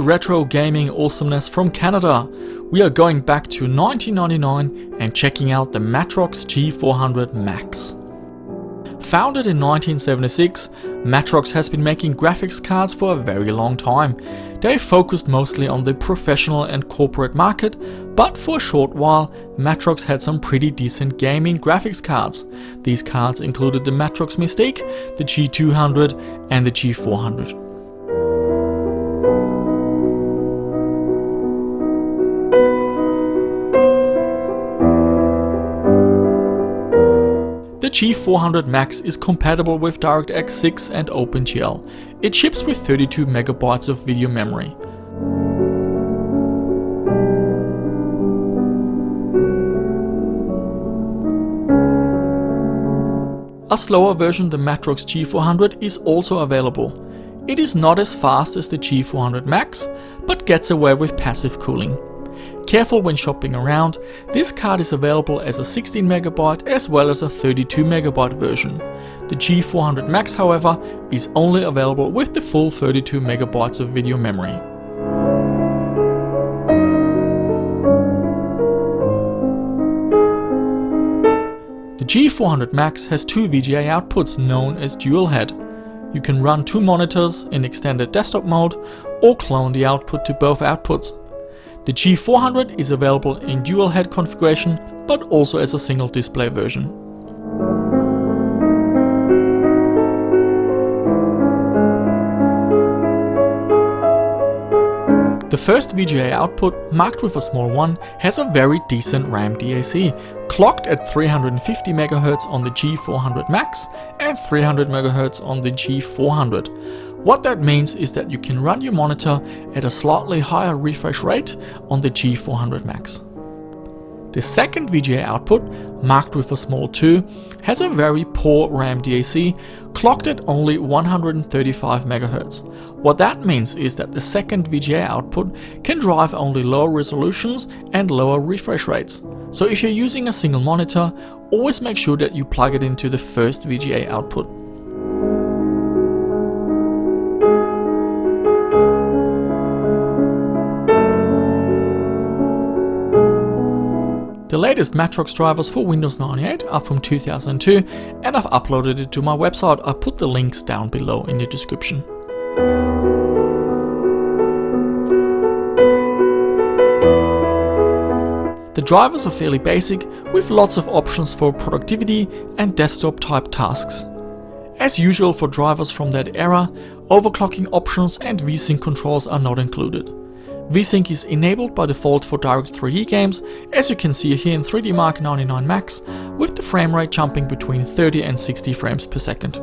retro gaming awesomeness from Canada. We are going back to 1999 and checking out the Matrox G400 Max. Founded in 1976, Matrox has been making graphics cards for a very long time. They focused mostly on the professional and corporate market, but for a short while Matrox had some pretty decent gaming graphics cards. These cards included the Matrox Mystique, the G200 and the G400. The G400 Max is compatible with DirectX 6 and OpenGL. It ships with 32 MB of video memory. A slower version, the Matrox G400, is also available. It is not as fast as the G400 Max, but gets away with passive cooling. Careful when shopping around, this card is available as a 16 MB as well as a 32 MB version. The G400 Max, however, is only available with the full 32 MB of video memory. The G400 Max has two VGA outputs known as dual head. You can run two monitors in extended desktop mode or clone the output to both outputs. The G400 is available in dual head configuration, but also as a single display version. The first VGA output, marked with a small 1, has a very decent RAM DAC, clocked at 350 MHz on the G400 Max and 300 MHz on the G400. What that means is that you can run your monitor at a slightly higher refresh rate on the G400 Max. The second VGA output, marked with a small 2, has a very poor RAM DAC, clocked at only 135 MHz. What that means is that the second VGA output can drive only lower resolutions and lower refresh rates. So if you're using a single monitor, always make sure that you plug it into the first VGA output. The latest Matrox drivers for Windows 98 are from 2002 and I've uploaded it to my website. I put the links down below in the description. The drivers are fairly basic with lots of options for productivity and desktop type tasks. As usual for drivers from that era, overclocking options and VSync controls are not included. VSync is enabled by default for direct 3D games, as you can see here in 3D Mark 99 Max, with the frame rate jumping between 30 and 60 frames per second.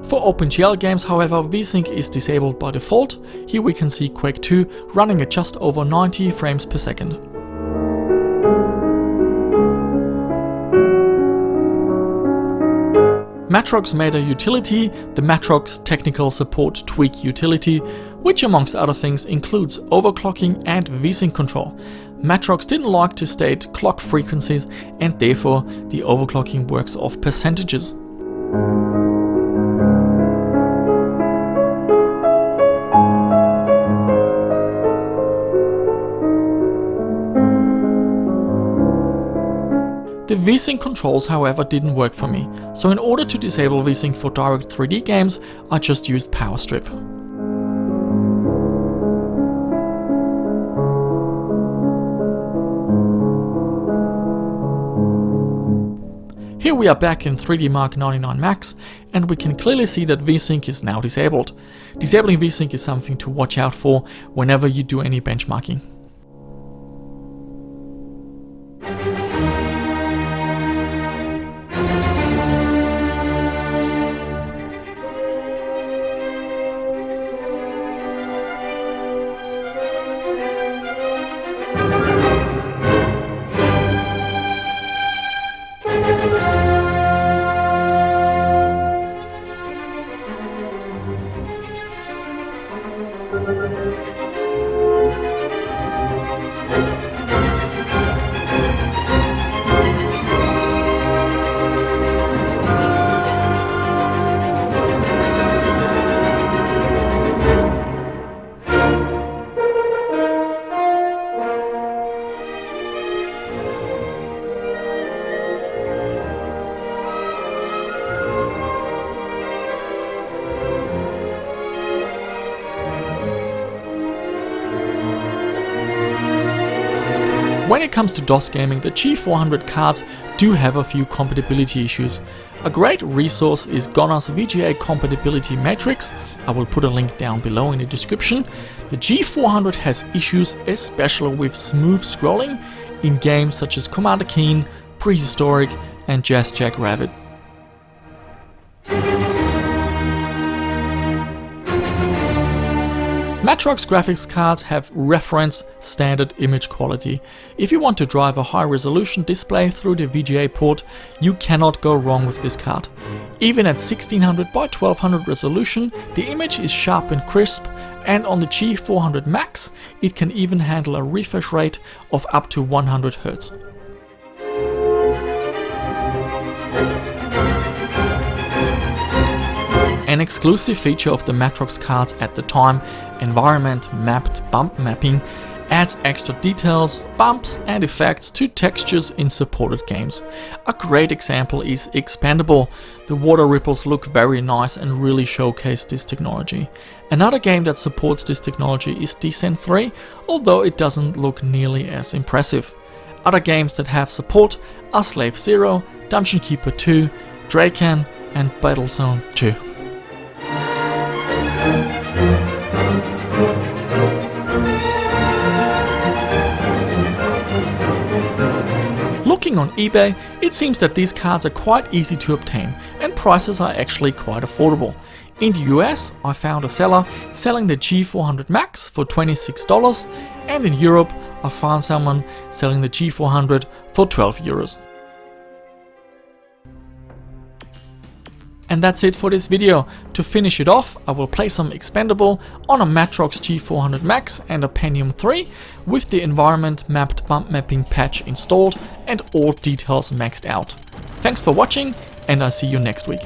For OpenGL games, however, VSync is disabled by default. Here we can see Quake 2 running at just over 90 frames per second. Matrox made a utility, the Matrox Technical Support Tweak utility, which amongst other things includes overclocking and VSync control. Matrox didn't like to state clock frequencies and therefore the overclocking works off percentages. The VSync controls, however, didn't work for me, so in order to disable VSync for direct 3D games, I just used Power Strip. Here we are back in 3D Mark 99 Max, and we can clearly see that VSync is now disabled. Disabling VSync is something to watch out for whenever you do any benchmarking. when it comes to DOS gaming, the G400 cards do have a few compatibility issues. A great resource is Gonner's VGA compatibility matrix. I will put a link down below in the description. The G400 has issues especially with smooth scrolling in games such as Commander Keen, Prehistoric and Jazz Jackrabbit. Matrox graphics cards have reference standard image quality. If you want to drive a high resolution display through the VGA port, you cannot go wrong with this card. Even at 1600 by 1200 resolution, the image is sharp and crisp, and on the G400 Max, it can even handle a refresh rate of up to 100 Hz. An exclusive feature of the Matrox cards at the time, environment mapped bump mapping, adds extra details, bumps and effects to textures in supported games. A great example is Expandable. The water ripples look very nice and really showcase this technology. Another game that supports this technology is Descent 3, although it doesn't look nearly as impressive. Other games that have support are Slave 0, Dungeon Keeper 2, Draken and Battlezone 2. Looking on eBay, it seems that these cards are quite easy to obtain and prices are actually quite affordable. In the US, I found a seller selling the G400 Max for $26, and in Europe, I found someone selling the G400 for €12. And that's it for this video. To finish it off, I will play some Expandable on a Matrox G400 Max and a Pentium 3 with the environment mapped bump mapping patch installed and all details maxed out. Thanks for watching and I'll see you next week.